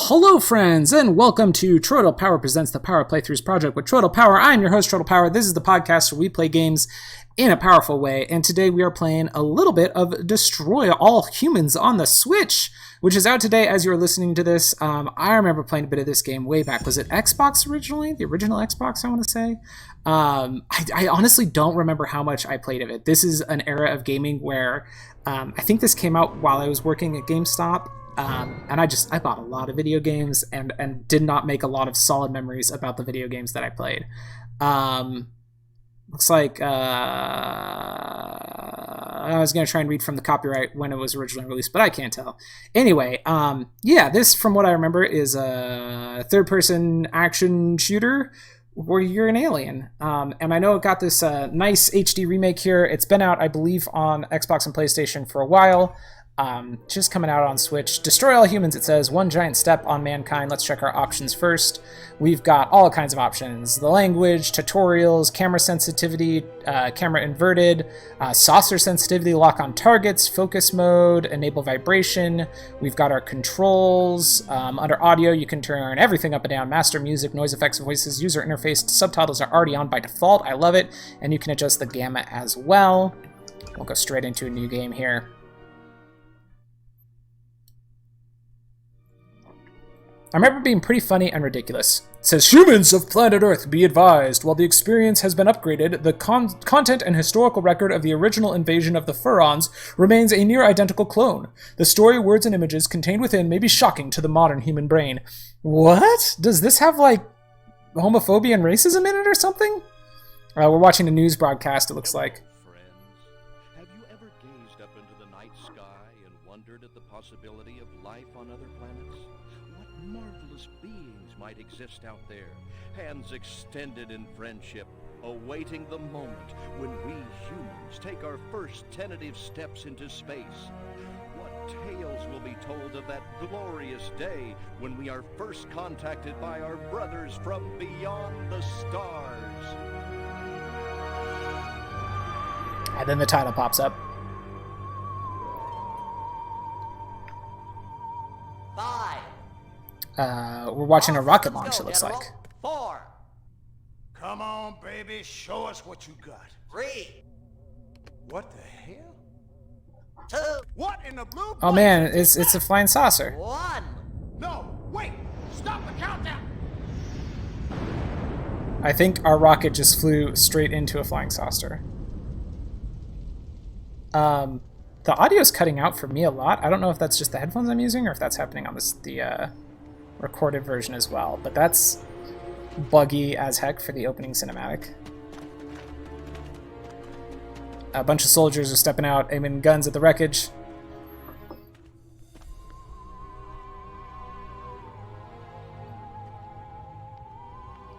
Hello, friends, and welcome to Troytle Power Presents the Power Playthroughs Project with Troytle Power. I'm your host, Troytle Power. This is the podcast where we play games in a powerful way, and today we are playing a little bit of Destroy All Humans on the Switch, which is out today as you're listening to this. I remember playing a bit of this game way back. Was it Xbox originally? The original Xbox, I want to say? I honestly don't remember how much I played of it. This is an era of gaming where I think this came out while I was working at GameStop. And I bought a lot of video games and did not make a lot of solid memories about the video games that I played. Looks like I was going to try and read from the copyright when it was originally released, but I can't tell. Anyway, this, from what I remember, is a third-person action shooter where you're an alien. And I know it got this nice HD remake here. It's been out, I believe, on Xbox and PlayStation for a while. Just coming out on Switch. Destroy all humans, it says. One giant step on mankind. Let's check our options first. We've got all kinds of options. The language, tutorials, camera sensitivity, camera inverted, saucer sensitivity, lock on targets, focus mode, enable vibration. We've got our controls. Under audio, you can turn everything up and down. Master music, noise effects, voices, user interface. Subtitles are already on by default. I love it. And you can adjust the gamma as well. We'll go straight into a new game here. I remember being pretty funny and ridiculous. It says, humans of planet Earth, be advised, while the experience has been upgraded, the content and historical record of the original invasion of the Furons remains a near identical clone. The story, words, and images contained within may be shocking to the modern human brain. What? Does this have, like, homophobia and racism in it or something? We're watching a news broadcast, it looks like. Have you ever gazed up into the night sky and wondered at the possibility of life on other planets? Marvelous beings might exist out there, hands extended in friendship, awaiting the moment when we humans take our first tentative steps into space. What tales will be told of that glorious day when we are first contacted by our brothers from beyond the stars? And then the title pops up. 5. We're watching a rocket launch, it looks like. 4. Come on, baby, show us what you got. 3. What the hell? 2. What in the blue? Oh man, it's a flying saucer. 1. No, wait! Stop the countdown! I think our rocket just flew straight into a flying saucer. The audio's cutting out for me a lot. I don't know if that's just the headphones I'm using or if that's happening on the recorded version as well, but that's buggy as heck for the opening cinematic. A bunch of soldiers are stepping out, aiming guns at the wreckage.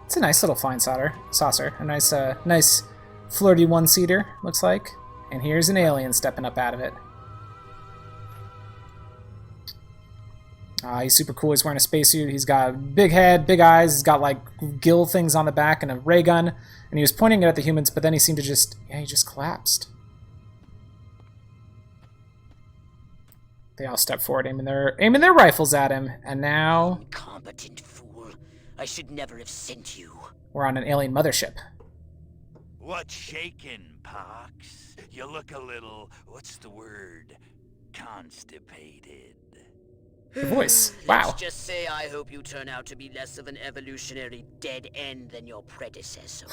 It's a nice little flying saucer. A nice flirty one-seater, looks like. And here's an alien stepping up out of it. He's super cool. He's wearing a spacesuit. He's got a big head, big eyes. He's got, like, gill things on the back and a ray gun. And he was pointing it at the humans, but then he seemed to just... Yeah, he just collapsed. They all step forward, aiming their rifles at him. And now... Incompetent fool. I should never have sent you. We're on an alien mothership. What's shaking, Pox? You look a little, what's the word, constipated. The voice. Wow. Let's just say I hope you turn out to be less of an evolutionary dead end than your predecessor.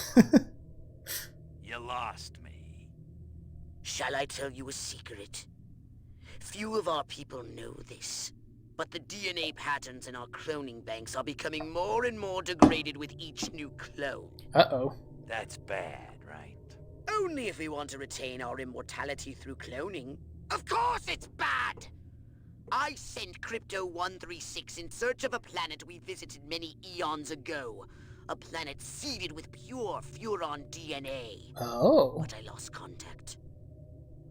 You lost me. Shall I tell you a secret? Few of our people know this, but the DNA patterns in our cloning banks are becoming more and more degraded with each new clone. Uh-oh. That's bad, right? Only if we want to retain our immortality through cloning. Of course it's bad! I sent Crypto-136 in search of a planet we visited many eons ago. A planet seeded with pure Furon DNA. Oh. But I lost contact.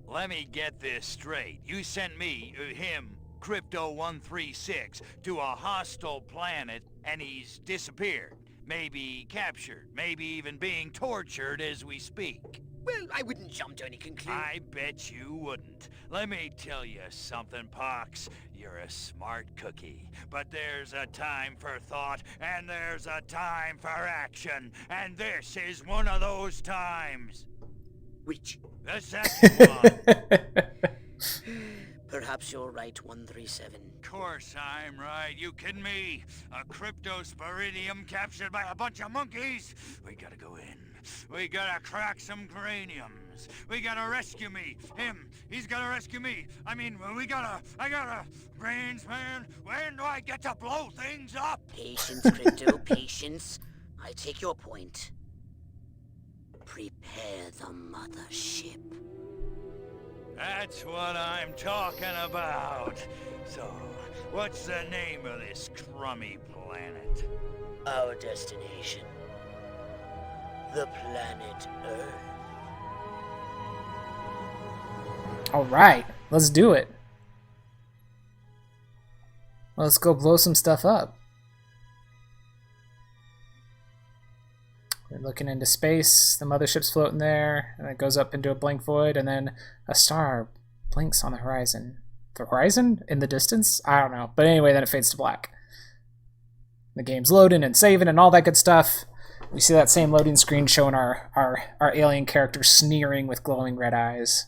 Let me get this straight. You sent me, him, Crypto-136, to a hostile planet, and he's disappeared. Maybe captured, maybe even being tortured as we speak. Well, I wouldn't jump to any conclusion. I bet you wouldn't. Let me tell you something, Pox. You're a smart cookie. But there's a time for thought, and there's a time for action. And this is one of those times. Which? The second one. Perhaps you're right, 137. Of course I'm right. You kidding me? A cryptosporidium captured by a bunch of monkeys? We gotta go in. We gotta crack some craniums. We gotta rescue me. Him. He's gotta rescue me. I gotta... Brains, man. When do I get to blow things up? Patience, Crypto, patience. I take your point. Prepare the mothership. That's what I'm talking about. So, what's the name of this crummy planet? Our destination. The planet Earth. All right, let's do it. Let's go blow some stuff up. We're looking into space. The mothership's floating there, and it goes up into a blank void, and then a star blinks on the horizon. The horizon? In the distance? I don't know. But anyway, then it fades to black. The game's loading and saving and all that good stuff. We see that same loading screen showing our alien character sneering with glowing red eyes.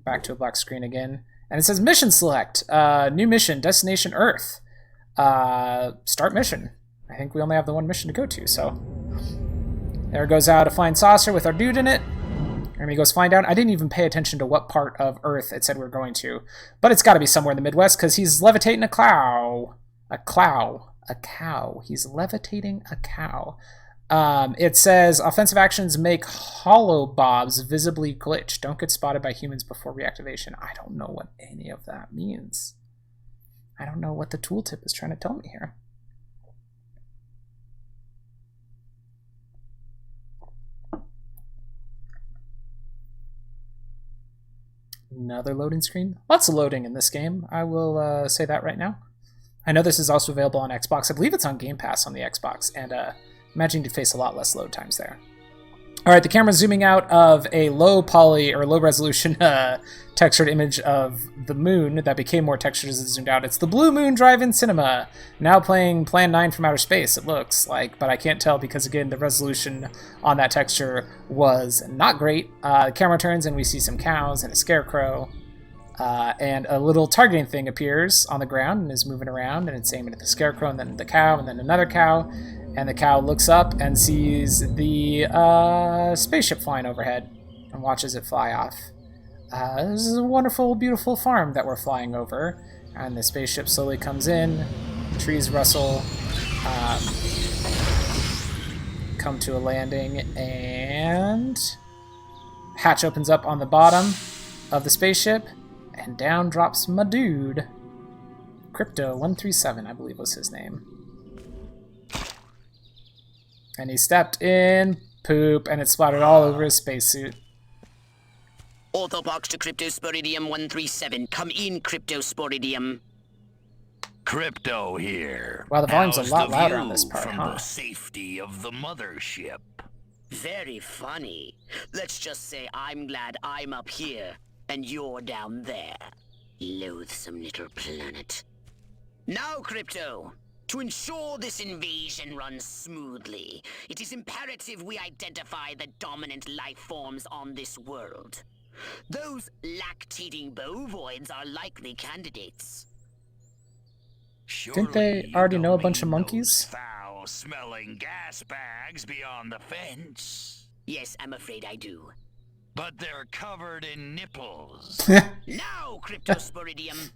Back to a black screen again. And it says mission select. New mission, destination Earth. Start mission. I think we only have the one mission to go to, so... There goes out a flying saucer with our dude in it. And he goes flying down. I didn't even pay attention to what part of Earth it said we were going to. But it's got to be somewhere in the Midwest because he's levitating a cow. A cow. He's levitating a cow. It says offensive actions make holobobs visibly glitch. Don't get spotted by humans before reactivation. I don't know what any of that means. I don't know what the tooltip is trying to tell me here. Another loading screen. Lots of loading in this game. I will say that right now. I know this is also available on Xbox. I believe it's on Game Pass on the Xbox, and imagine you'd face a lot less load times there. All right, the camera's zooming out of a low poly or low resolution textured image of the moon that became more textured as it zoomed out. It's the Blue Moon Drive-In Cinema, now playing Plan 9 from Outer Space, it looks like, but I can't tell because, again, the resolution on that texture was not great. The camera turns and we see some cows and a scarecrow, and a little targeting thing appears on the ground and is moving around, and it's aiming at the scarecrow and then the cow and then another cow. And the cow looks up and sees the spaceship flying overhead and watches it fly off. This is a wonderful, beautiful farm that we're flying over. And the spaceship slowly comes in. Trees rustle. Come to a landing. And hatch opens up on the bottom of the spaceship. And down drops my dude. Crypto137, I believe was his name. And he stepped in poop, and it splattered all over his spacesuit. Orthobox to Cryptosporidium 137. Come in, Cryptosporidium. Crypto here. Wow, the volume's a How's lot the louder view on this part, from huh? the safety of the mothership? Very funny. Let's just say I'm glad I'm up here, and you're down there. Loathsome little planet. Now, Crypto. To ensure this invasion runs smoothly, it is imperative we identify the dominant life forms on this world. Those lactating bovoids are likely candidates. Didn't they already know a bunch of monkeys? Foul-smelling gas bags beyond the fence. Yes, I'm afraid I do. But they're covered in nipples. Now, Cryptosporidium.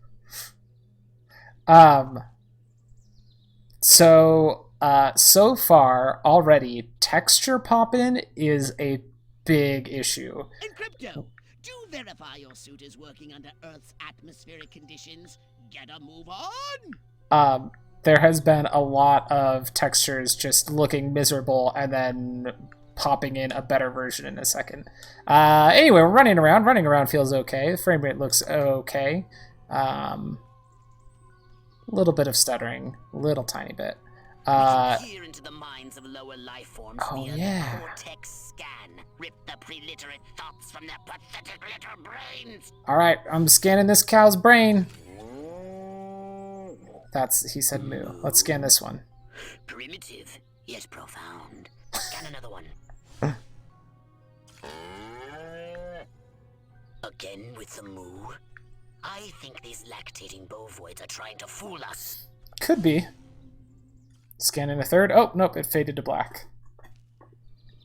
So far, already, texture pop-in is a big issue. And Crypto, do verify your suit is working under Earth's atmospheric conditions. Get a move on! There has been a lot of textures just looking miserable and then popping in a better version in a second. Anyway, we're running around. Running around feels okay. The frame rate looks okay. Little bit of stuttering, little tiny bit. We can peer into the minds of lower life forms via yeah. the cortex scan. Rip the preliterate thoughts from their pathetic little brains. All right, I'm scanning this cow's brain. He said moo. Let's scan this one. Primitive, yet profound. Scan another one. Again with the moo. I think these lactating bovoids are trying to fool us. Could be. Scanning a third. Oh, nope, it faded to black.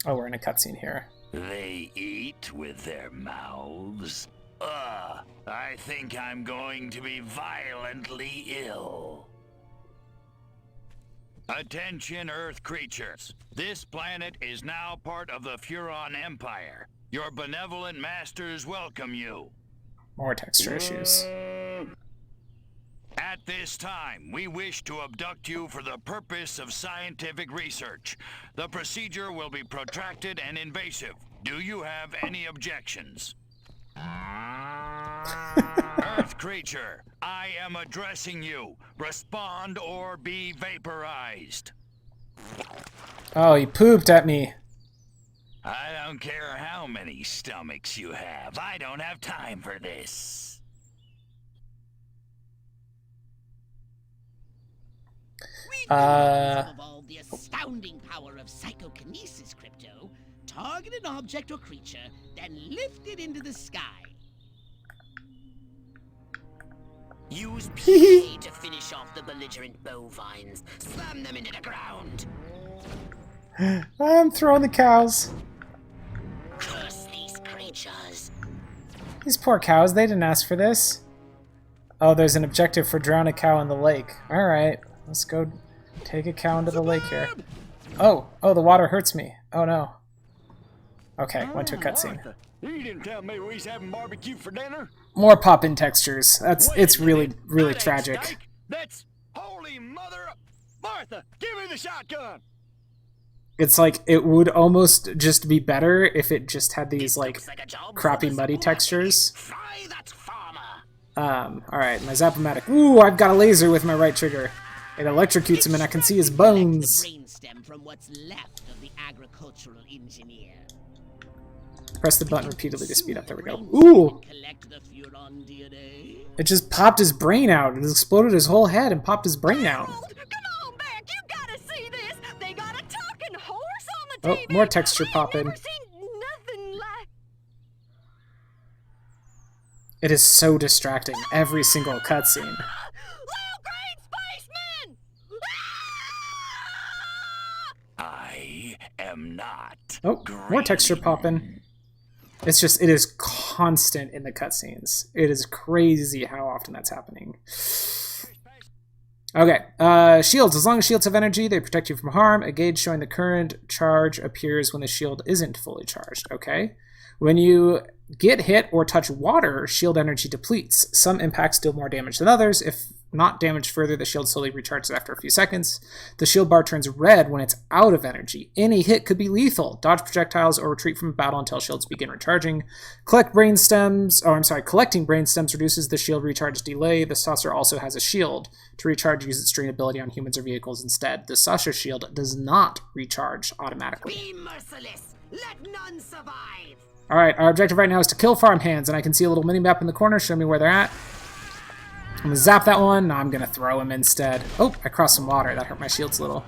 Oh, we're in a cutscene here. They eat with their mouths. I think I'm going to be violently ill. Attention, Earth creatures. This planet is now part of the Furon Empire. Your benevolent masters welcome you. More texture issues. At this time, we wish to abduct you for the purpose of scientific research. The procedure will be protracted and invasive. Do you have any objections? Earth creature, I am addressing you. Respond or be vaporized. Oh, he pooped at me. I don't care how many stomachs you have. I don't have time for this. We have evolved the astounding power of psychokinesis, Crypto. Target an object or creature, then lift it into the sky. Use PK to finish off the belligerent bovines. Slam them into the ground. I'm throwing the cows. Curse these creatures. These poor cows, they didn't ask for this. Oh, there's an objective for drown a cow in the lake. Alright, let's go take a cow into the lake here. Oh, the water hurts me. Oh no. Okay, went to a cutscene. You didn't tell me we was having barbecue for dinner. More pop-in textures. It's really tragic. Steak. That's holy mother of Martha. Give me the shotgun. It's like it would almost just be better if it just had these like Looks like a job crappy for the muddy support. textures. Fry that farmer. Alright, my Zap-O-Matic. Ooh, I've got a laser with my right trigger. It electrocutes him and I can see his bones. The brainstem from what's left of the agricultural engineer. Press the button repeatedly to speed up. There we go. Ooh! Collect the Furon DNA. It just popped his brain out. It exploded his whole head and popped his brain out. Come on back, you gotta see this. They got a talking horse on the Oh, TV. more texture I popping. never seen nothing like. It is so distracting. Every single cutscene. Little green spaceman! I am not. Oh, more texture popping. It is constant in the cutscenes. It is crazy how often that's happening. Okay, shields. As long as shields have energy, they protect you from harm. A gauge showing the current charge appears when the shield isn't fully charged. Okay. When you get hit or touch water, shield energy depletes. Some impacts deal more damage than others. If not damaged further, the shield slowly recharges after a few seconds. The shield bar turns red when it's out of energy. Any hit could be lethal. Dodge projectiles or retreat from battle until shields begin recharging. Collecting brain stems reduces the shield recharge delay. The saucer also has a shield. To recharge, use its drain ability on humans or vehicles instead. The saucer shield does not recharge automatically. Be merciless. Let none survive. Alright, our objective right now is to kill farmhands, and I can see a little mini-map in the corner showing me where they're at. I'm gonna zap that one. No, I'm gonna throw him instead. Oh, I crossed some water. That hurt my shields a little.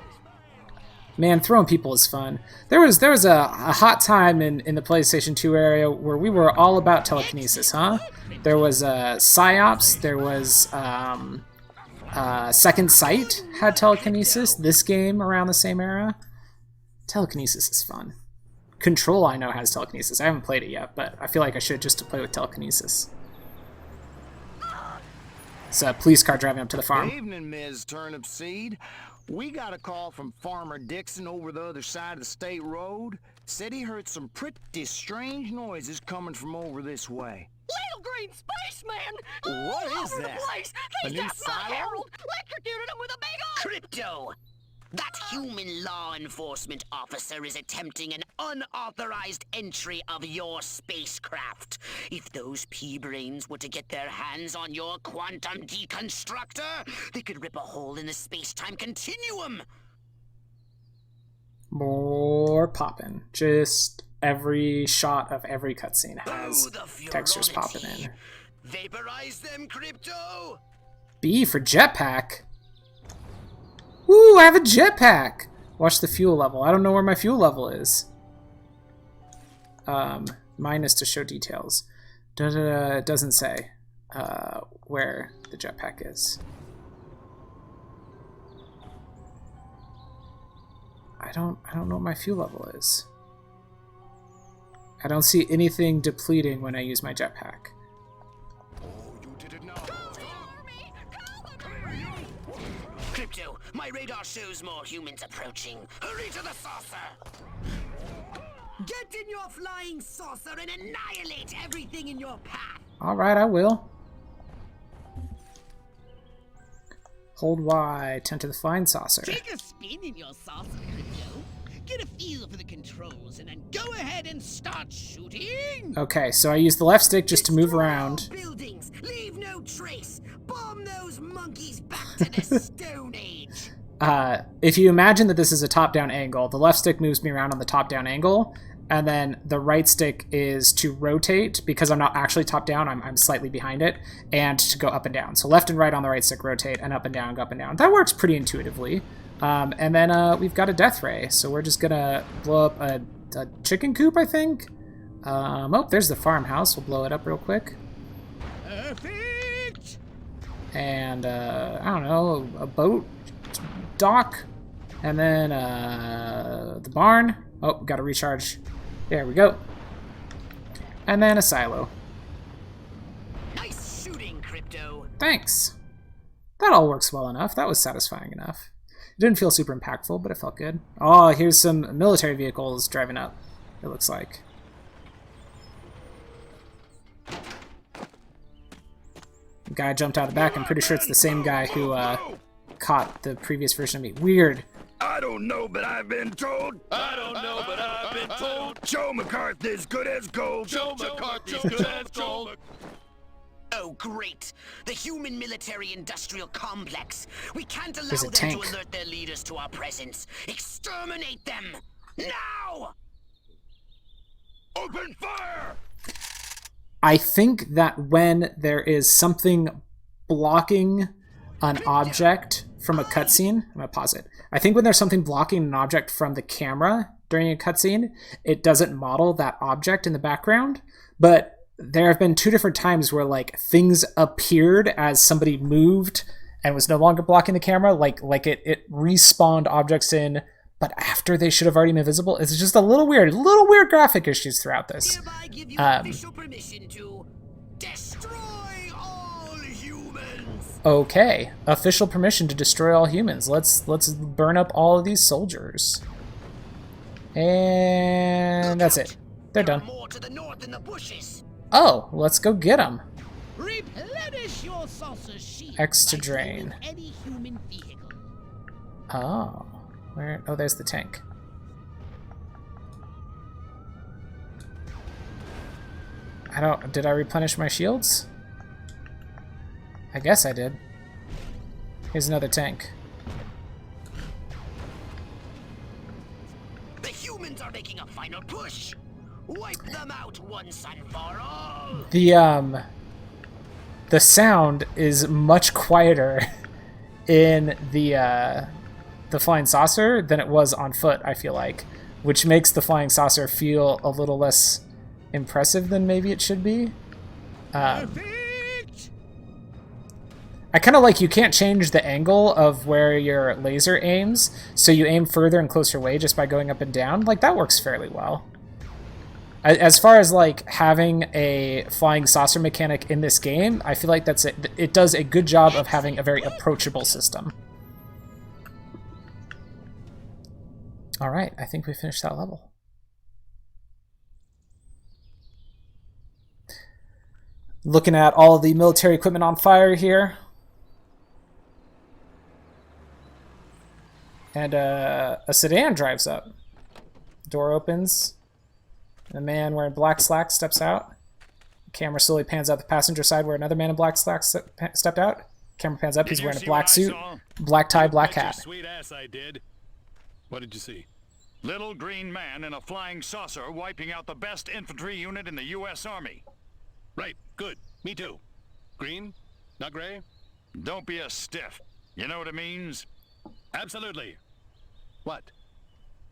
Man, throwing people is fun. There was a hot time in the PlayStation 2 area where we were all about telekinesis, huh? There was Psyops, there was Second Sight had telekinesis. This game around the same era. Telekinesis is fun. Control, I know, has telekinesis. I haven't played it yet, but I feel like I should just to play with telekinesis. It's a police car driving up to the farm. Good evening, Ms. Turnipseed. We got a call from Farmer Dixon over the other side of the state road. Said he heard some pretty strange noises coming from over this way. Little green spaceman! What All is over that? The place. A They new got my silo? Herald, electrocuted him with a big old... Crypto! That human law enforcement officer is attempting an unauthorized entry of your spacecraft. If those pea-brains were to get their hands on your quantum deconstructor, they could rip a hole in the space-time continuum. More popping. Just every shot of every cutscene has textures popping in. Vaporize them, Crypto! B for jetpack. Woo, I have a jetpack! Watch the fuel level. I don't know where my fuel level is. Minus to show details. It doesn't say where the jetpack is. I don't know what my fuel level is. I don't see anything depleting when I use my jetpack. Crypto, my radar shows more humans approaching. Hurry to the saucer! Get in your flying saucer and annihilate everything in your path! Alright, I will. Hold Y, tend to the flying saucer. Take a spin in your saucer, Crypto. Get a feel for the controls and then go ahead and start shooting! Okay, so I use the left stick just to move Destroy all around. Buildings, leave no trace. Bomb those monkeys back to the Stone Age. If you imagine that this is a top-down angle, the left stick moves me around on the top-down angle, and then the right stick is to rotate, because I'm not actually top-down, I'm slightly behind it, and to go up and down. So left and right on the right stick rotate, and up and down, go up and down. That works pretty intuitively. And then we've got a death ray, so we're just gonna blow up a chicken coop, I think? Oh, there's the farmhouse. We'll blow it up real quick. Perfect! And, I don't know, a boat dock, and then the barn. Oh, gotta recharge. There we go. And then a silo. Nice shooting, Crypto. Thanks. That all works well enough. That was satisfying enough. It didn't feel super impactful, but it felt good. Oh, here's some military vehicles driving up, it looks like. The guy jumped out of the back. I'm pretty sure it's the same guy who caught the previous version of me. Weird. I don't know, but I've been told. I don't know, but I've been told. Joe McCarthy's good as gold. Joe McCarthy's good as gold. Oh, great. The human military-industrial complex. We can't allow There's a them tank. to alert their leaders to our presence. Exterminate them! Now! Open fire! I think that when there is something blocking an object from a cutscene, I'm gonna pause it. I think when there's something blocking an object from the camera during a cutscene, it doesn't model that object in the background. But there have been two different times where like things appeared as somebody moved and was no longer blocking the camera, like it respawned objects in, but after they should have already been visible. It's just a little weird graphic issues throughout this. Hereby give you official permission to destroy all humans. Okay, official permission to destroy all humans. Let's burn up all of these soldiers. And that's it. They're There are done. more to the north in the bushes. Oh, let's go get them. Replenish your saucer sheet X to like drain. you would any human vehicle. Oh, where? Oh, there's the tank. Did I replenish my shields? I guess I did. Here's another tank. The humans are making a final push. Wipe them out once and for all. The sound is much quieter in the flying saucer than it was on foot, I feel like, which makes the flying saucer feel a little less impressive than maybe it should be. Perfect! I kind of like you can't change the angle of where your laser aims, so you aim further and closer away just by going up and down. Like, that works fairly well. As far as like having a flying saucer mechanic in this game, I feel like it does a good job of having a very approachable system. All right, I think we finished that level. Looking at all of the military equipment on fire here. And a sedan drives up. Door opens. A man wearing black slacks steps out. The camera slowly pans out the passenger side where another man in black slacks stepped out. Camera pans up. He's wearing a black suit, black tie, black hat. Sweet ass, I did. What did you see? Little green man in a flying saucer wiping out the best infantry unit in the U.S. Army. Right, good. Me too. Green? Not gray? Don't be a stiff. You know what it means? Absolutely. What?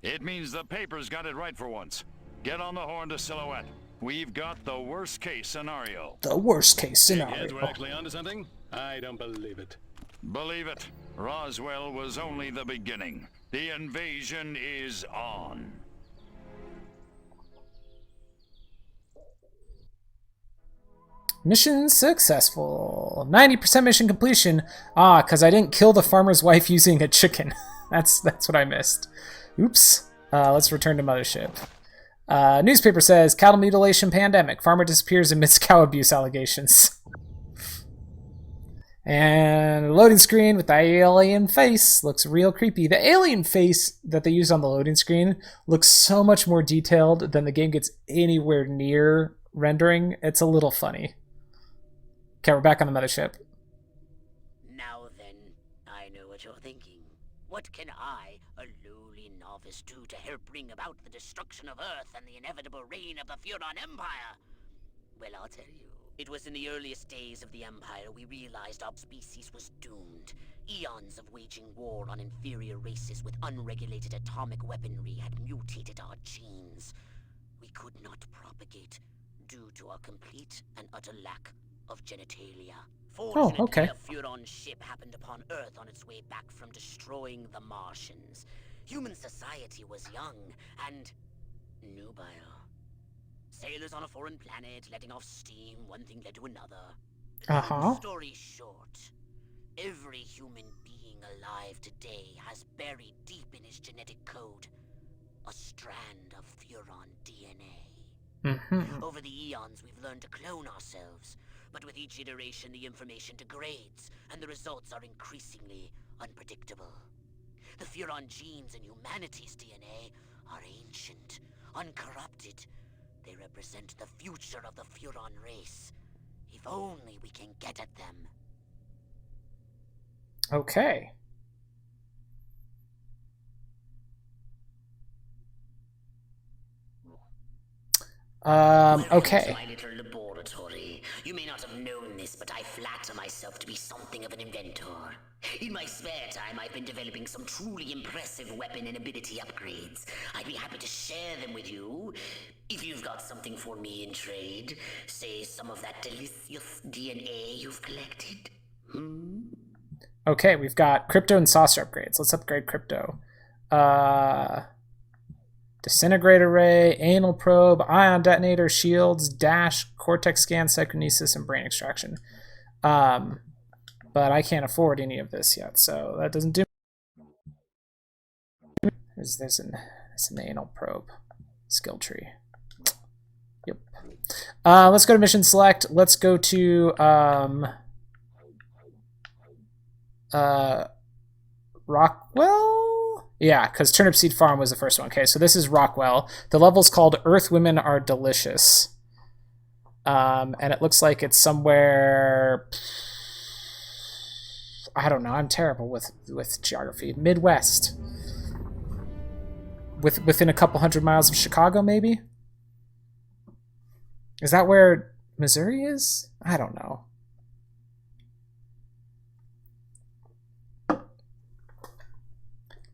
It means the paper's got it right for once. Get on the horn to Silhouette. We've got the worst case scenario. The worst case Heads, scenario. we're actually onto something? I don't believe it. Believe it, Roswell was only the beginning. The invasion is on. Mission successful. 90% mission completion. Ah, because I didn't kill the farmer's wife using a chicken. That's what I missed. Oops. Let's return to Mothership. Newspaper says, cattle mutilation pandemic. Farmer disappears amidst cow abuse allegations. And loading screen with the alien face looks real creepy. The alien face that they use on the loading screen looks so much more detailed than the game gets anywhere near rendering. It's a little funny. Okay, we're back on the mothership. Now then, I know what you're thinking. What can I, a lowly novice, do to help bring about the destruction of Earth and the inevitable reign of the Furon Empire? Well, I'll tell you. It was in the earliest days of the Empire we realized our species was doomed. Eons of waging war on inferior races with unregulated atomic weaponry had mutated our genes. We could not propagate due to our complete and utter lack of genitalia. Fortunately, okay. a Furon ship happened upon Earth on its way back from destroying the Martians. Human society was young and nubile. Sailors on a foreign planet, letting off steam, one thing led to another. Uh-huh. Story short, every human being alive today has buried deep in his genetic code a strand of Furon DNA. Mm-hmm. Over the eons, we've learned to clone ourselves, but with each iteration, the information degrades, and the results are increasingly unpredictable. The Furon genes in humanity's DNA are ancient, uncorrupted. They represent the future of the Furon race. If only we can get at them. Okay. Okay. My little laboratory. You may not have known this, but I flatter myself to be something of an inventor. In my spare time, I've been developing some truly impressive weapon and ability upgrades. I'd be happy to share them with you. If you've got something for me in trade, say some of that delicious DNA you've collected. Okay, we've got crypto and saucer upgrades. Let's upgrade crypto. Disintegrate array, anal probe, ion detonator, shields, dash, cortex scan, psychokinesis, and brain extraction. But I can't afford any of this yet, so that doesn't do. There's an anal probe skill tree. Yep. Let's go to mission select. Let's go to Rockwell? Yeah, because Turnip Seed Farm was the first one. Okay, so this is Rockwell. The level's called Earth Women Are Delicious. And it looks like it's somewhere... I don't know. I'm terrible with geography. Midwest. Within a couple hundred miles of Chicago, maybe? Is that where Missouri is? I don't know.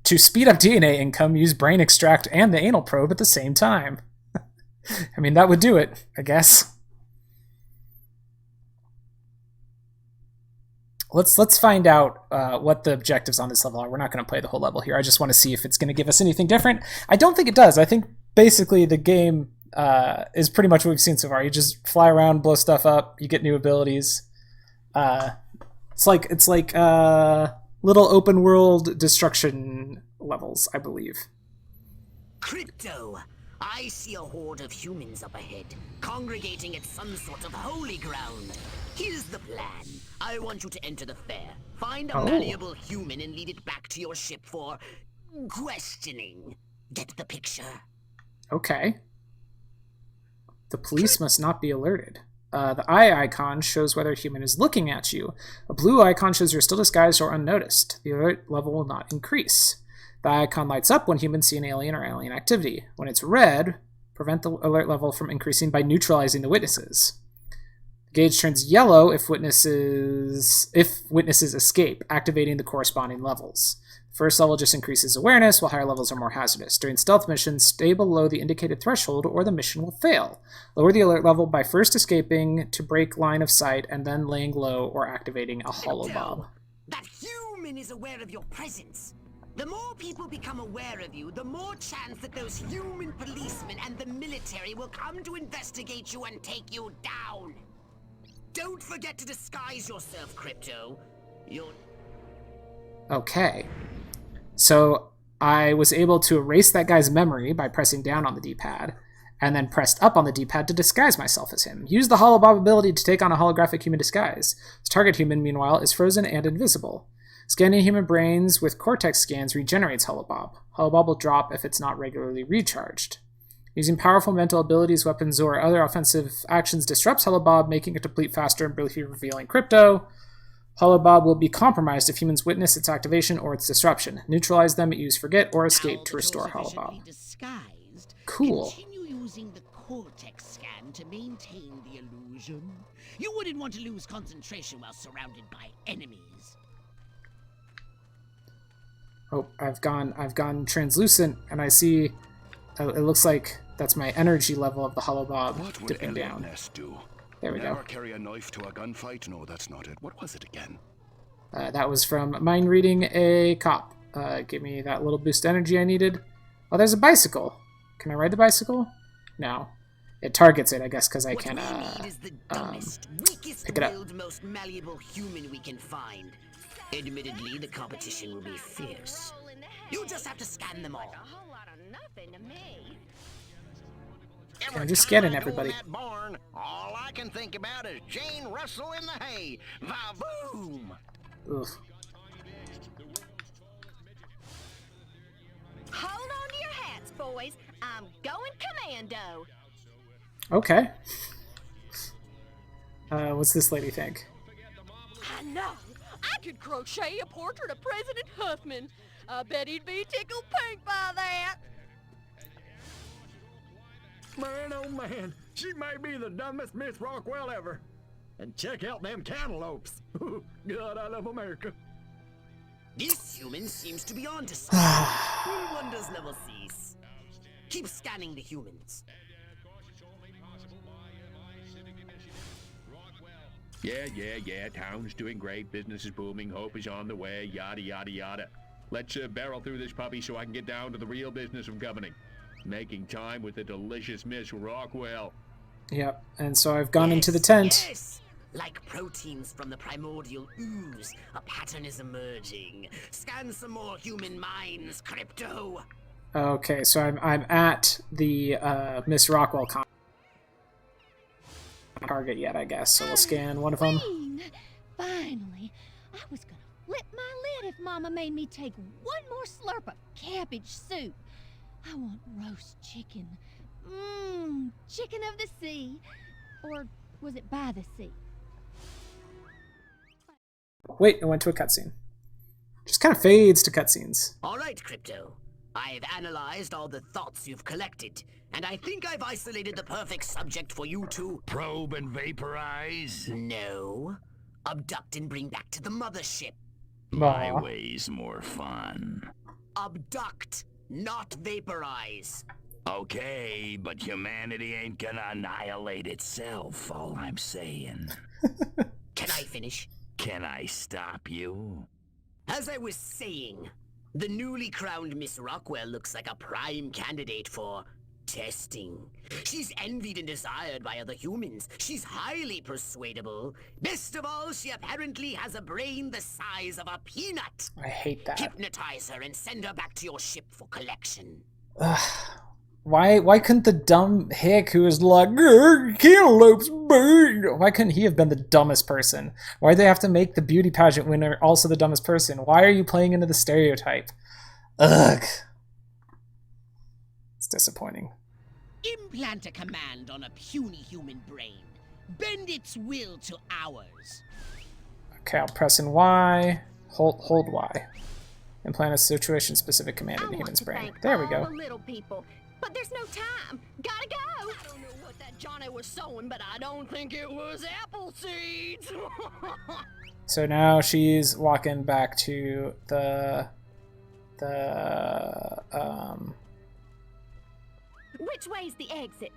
To speed up DNA income, use brain extract and the anal probe at the same time. I mean, that would do it, I guess. Let's find out what the objectives on this level are. We're not going to play the whole level here. I just want to see if it's going to give us anything different. I don't think it does. I think basically the game is pretty much what we've seen so far. You just fly around, blow stuff up, you get new abilities. It's like little open world destruction levels, I believe. Crypto! I see a horde of humans up ahead, congregating at some sort of holy ground. Here's the plan. I want you to enter the fair, find a malleable human and lead it back to your ship for questioning. Get the picture? Okay. The police must not be alerted. The eye icon shows whether a human is looking at you. A blue icon shows you're still disguised or unnoticed. The alert level will not increase. The icon lights up when humans see an alien or alien activity. When it's red, prevent the alert level from increasing by neutralizing the witnesses. The gauge turns yellow if witnesses escape, activating the corresponding levels. First level just increases awareness, while higher levels are more hazardous. During stealth missions, stay below the indicated threshold or the mission will fail. Lower the alert level by first escaping to break line of sight and then laying low or activating a holobob. That human is aware of your presence. The more people become aware of you, the more chance that those human policemen and the military will come to investigate you and take you down. Don't forget to disguise yourself, Crypto. Okay. So I was able to erase that guy's memory by pressing down on the D-pad, and then pressed up on the D-pad to disguise myself as him. Use the holobob ability to take on a holographic human disguise. The target human, meanwhile, is frozen and invisible. Scanning human brains with cortex scans regenerates holobob. Holobob will drop if it's not regularly recharged. Using powerful mental abilities, weapons, or other offensive actions disrupts holobob, making it deplete faster and briefly revealing Crypto. Holobob will be compromised if humans witness its activation or its disruption. Neutralize them, use Forget, or Escape to restore Holobob. Cool. Continue using the cortex scan to maintain the illusion. You wouldn't want to lose concentration while surrounded by enemies. Oh, I've gone translucent, and I see. It looks like that's my energy level of the holobob dipping down. Do? There we Never go. carry a knife to a gunfight? No, that's not it. What was it again? That was from mind reading a cop. Give me that little boost energy I needed. Oh, there's a bicycle. Can I ride the bicycle? No. It targets it, I guess, because I can pick it up. Most malleable human we can find. Admittedly, the competition will be fierce. You just have to scan them all. Yeah, just scanning everybody. That barn, all I can think about is Jane Russell in the hay. Va-boom! Oof. Hold on to your hats, boys. I'm going commando. Okay. What's this lady think? I know. I could crochet a portrait of President Huffman. I bet he'd be tickled pink by that. Man, oh man, she may be the dumbest Miss Rockwell ever. And check out them cantaloupes. God, I love America. This human seems to be onto something. Wonders never cease. Keep scanning the humans. Yeah. Town's doing great. Business is booming. Hope is on the way. Yada, yada, yada. Let's barrel through this puppy so I can get down to the real business of governing. Making time with the delicious Miss Rockwell. Yep, and so I've gone into the tent. Yes. Like proteins from the primordial ooze, a pattern is emerging. Scan some more human minds, Crypto. Okay, so I'm at the Miss Rockwell target yet, I guess. So we'll scan one of them. Finally, I was gonna flip my lid if Mama made me take one more slurp of cabbage soup. I want roast chicken. Chicken of the sea. Or was it by the sea? Wait, it went to a cutscene. Just kind of fades to cutscenes. All right, Crypto. I've analyzed all the thoughts you've collected, and I think I've isolated the perfect subject for you to Probe and vaporize? No. Abduct and bring back to the mothership. My way's more fun. Abduct, not vaporize. Okay, but humanity ain't gonna annihilate itself, all I'm saying. Can I finish? Can I stop you? As I was saying, the newly crowned Miss Rockwell looks like a prime candidate for testing. She's envied and desired by other humans. She's highly persuadable. Best of all, she apparently has a brain the size of a peanut. I hate that. Hypnotize her and send her back to your ship for collection. Why couldn't the dumb hick who was like, cantaloupes, bird? Why couldn't he have been the dumbest person? Why'd they have to make the beauty pageant winner also the dumbest person? Why are you playing into the stereotype? Ugh. It's disappointing. Implant a command on a puny human brain. Bend its will to ours. Okay, I'll press in Y. Hold Y. Implant a situation-specific command in the human's brain. There we go. The little people, but there's no time. Gotta go. I don't know what that Johnny was sowing, but I don't think it was apple seeds. So now she's walking back to the Which way's the exit?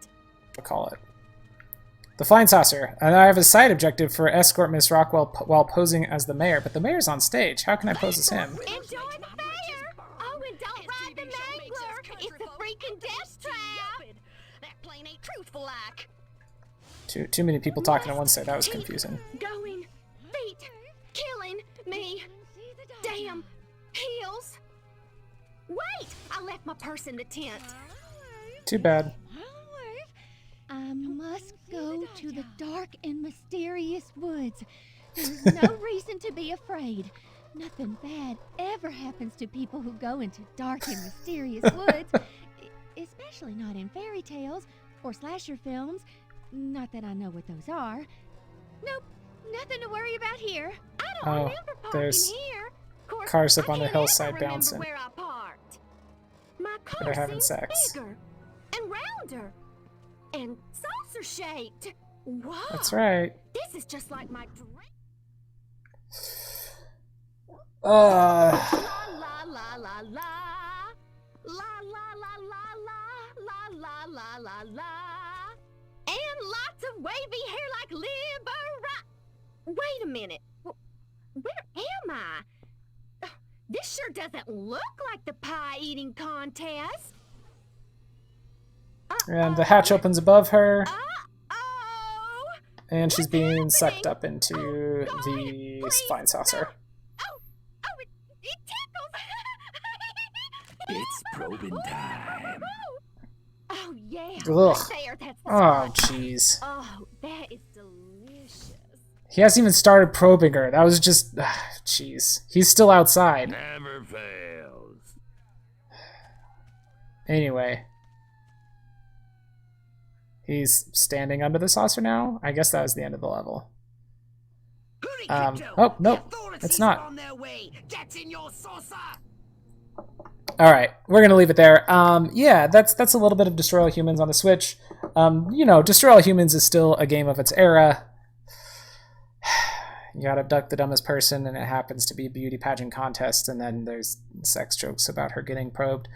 we'll call it the flying saucer. And I have a side objective for escort Miss Rockwell while posing as the mayor, but the mayor's on stage. How can I pose as him? Enjoy the fair. Oh, and don't ride the mangler. It's a freaking death trap. That plane ain't truthful like. Too many people talking at once there. That was confusing. Going. Feet. Killing me. Damn. Heels. Wait! I left my purse in the tent. Too bad. I must go to the dark and mysterious woods. There's no reason to be afraid. Nothing bad ever happens to people who go into dark and mysterious woods, especially not in fairy tales or slasher films. Not that I know what those are. Nope, nothing to worry about here. I don't remember parking there's here. Of course, cars up I on the can't hillside ever remember bouncing. where I parked. My car They're having seems sex. bigger and rounder and saucer shaped. Whoa! That's right. This is just like my dream. Uh, La la la la la la la la la la la la la la, and lots of wavy hair like Libera. Wait a minute. Where am I? This sure doesn't look like the pie eating contest. and the hatch opens above her, Uh-oh. and she's being sucked up into the flying saucer. Oh, it tickles. It's probing time. Oh yeah. Ugh. Right there, that's the Oh, spot. jeez. Oh, that is delicious. He hasn't even started probing her. That was just... Jeez. He's still outside. Never fails. Anyway. He's standing under the saucer now? I guess that was the end of the level. Oh, nope. It's not. On their way. Get in your saucer. Alright, we're gonna leave it there. Yeah, that's a little bit of Destroy All Humans on the Switch. You know, Destroy All Humans is still a game of its era. You gotta abduct the dumbest person, and it happens to be a beauty pageant contest, and then there's sex jokes about her getting probed.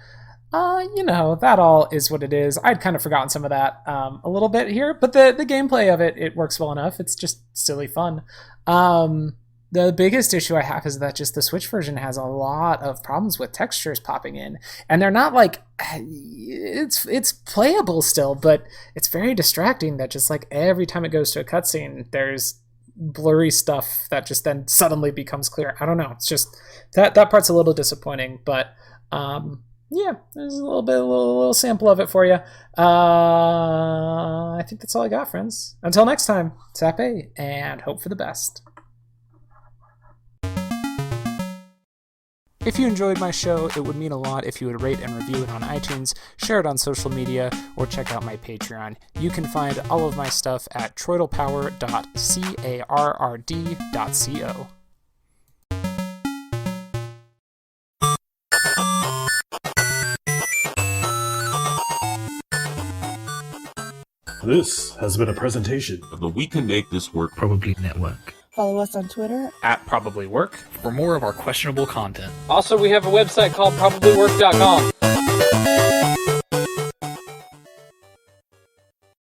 You know, that all is what it is. I'd kind of forgotten some of that a little bit here, but the gameplay of it works well enough. It's just silly fun. The biggest issue I have is that just the Switch version has a lot of problems with textures popping in, and they're not like it's playable still, but it's very distracting that just like every time it goes to a cutscene, there's blurry stuff that just then suddenly becomes clear. I don't know. It's just that part's a little disappointing, but yeah, there's a little sample of it for you. I think that's all I got, friends. Until next time, tap A and hope for the best. If you enjoyed my show, it would mean a lot if you would rate and review it on iTunes, share it on social media, or check out my Patreon. You can find all of my stuff at troytlepower.carrd.co. This has been a presentation of the We Can Make This Work Probably Network. Follow us on Twitter at Probably Work for more of our questionable content. Also, we have a website called probablywork.com.